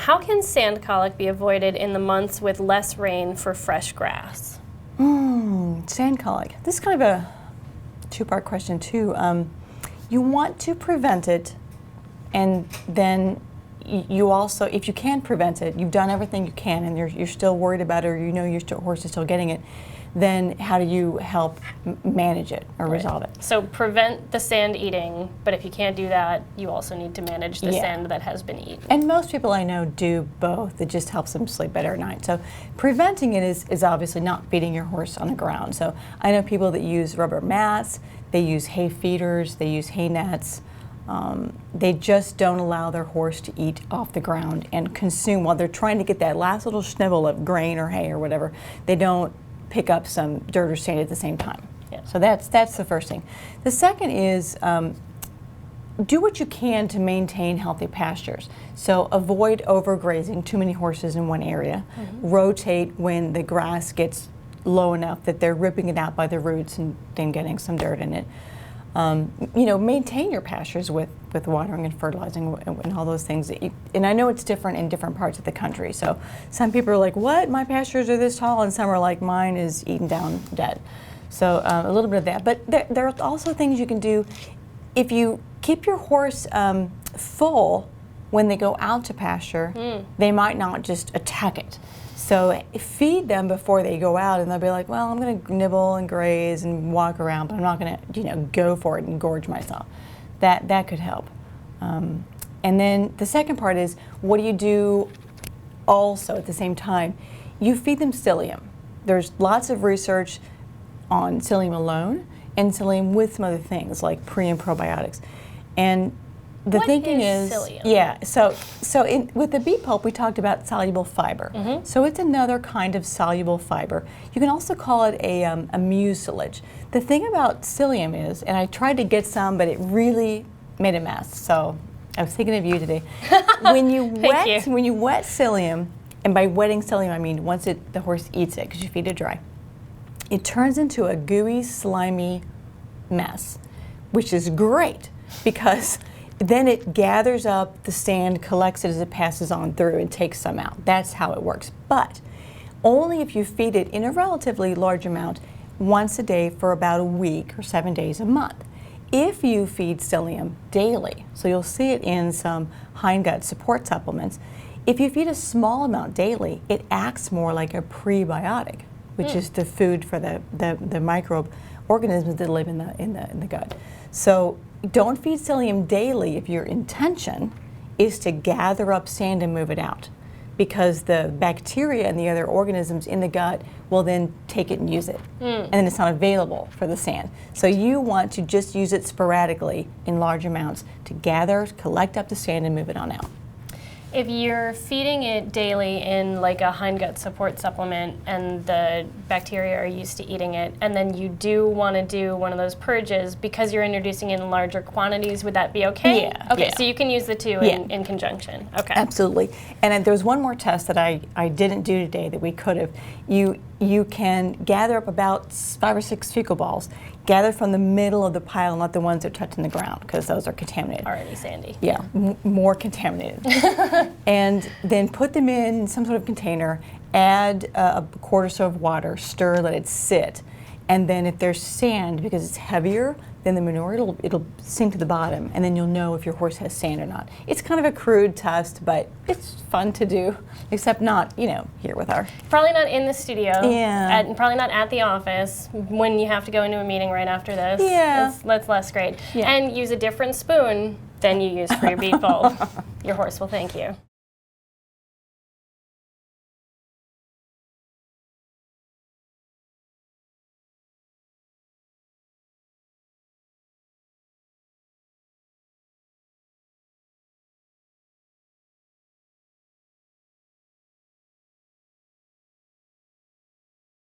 How can sand colic be avoided in the months with less rain for fresh grass? Sand colic. This is kind of a two-part question too. You want to prevent it, and then you also, if you can prevent it, you've done everything you can, and you're still worried about it, or you know your horse is still getting it, then how do you help manage it or resolve it? So prevent the sand eating, but if you can't do that, you also need to manage the sand that has been eaten. And most people I know do both. It just helps them sleep better at night. So preventing it is obviously not feeding your horse on the ground. So I know people that use rubber mats, they use hay feeders, they use hay nets. They just don't allow their horse to eat off the ground and consume while they're trying to get that last little snibble of grain or hay or whatever. They don't pick up some dirt or sand at the same time. Yeah. So that's the first thing. The second is do what you can to maintain healthy pastures. So avoid overgrazing too many horses in one area. Rotate when the grass gets low enough that they're ripping it out by the roots and then getting some dirt in it. You know, maintain your pastures with watering and fertilizing and all those things. And I know it's different in different parts of the country. So some people are like, what? My pastures are this tall? And some are like, mine is eaten down dead. So a little bit of that. But there are also things you can do. If you keep your horse full when they go out to pasture, they might not just attack it. So feed them before they go out, and they'll be like, well, I'm going to nibble and graze and walk around, but I'm not going to, you know, go for it and gorge myself. That could help. And then the second part is, what do you do also at the same time? You feed them psyllium. There's lots of research on psyllium alone and psyllium with some other things like pre and probiotics. And the thinking is psyllium? Yeah, so with the beet pulp we talked about soluble fiber. So it's another kind of soluble fiber. You can also call it a mucilage. The thing about psyllium is, and I tried to get some, but it really made a mess. So I was thinking of you today. When you wet psyllium, and by wetting psyllium I mean once the horse eats it, because you feed it dry, it turns into a gooey, slimy mess, which is great because then it gathers up the sand, collects it as it passes on through, and takes some out. That's how it works. But only if you feed it in a relatively large amount once a day for about a week or 7 days a month. If you feed psyllium daily, so you'll see it in some hindgut support supplements, if you feed a small amount daily, it acts more like a prebiotic, which is the food for the microorganisms that live in the gut. So don't feed psyllium daily if your intention is to gather up sand and move it out, because the bacteria and the other organisms in the gut will then take it and use it, and then it's not available for the sand. So you want to just use it sporadically in large amounts to gather, collect up the sand, and move it on out. If you're feeding it daily in like a hindgut support supplement and the bacteria are used to eating it, and then you do want to do one of those purges because you're introducing it in larger quantities, would that be okay? Yeah. Okay, yeah. so you can use the two in conjunction. Okay. Absolutely. And there's one more test that I didn't do today that we could have. You can gather up about 5 or 6 fecal balls, gather from the middle of the pile, not the ones that are touching the ground, because those are contaminated. Already sandy. Yeah, more contaminated. And then put them in some sort of container, add a quart or so of water, stir, let it sit. And then if there's sand, because it's heavier than the manure, it'll sink to the bottom, and then you'll know if your horse has sand or not. It's kind of a crude test, but it's fun to do, except not, you know, here with our... Probably not in the studio. Yeah. And probably not at the office when you have to go into a meeting right after this. Yeah. That's less great. Yeah. And use a different spoon than you use for your beet bowl. Your horse will thank you.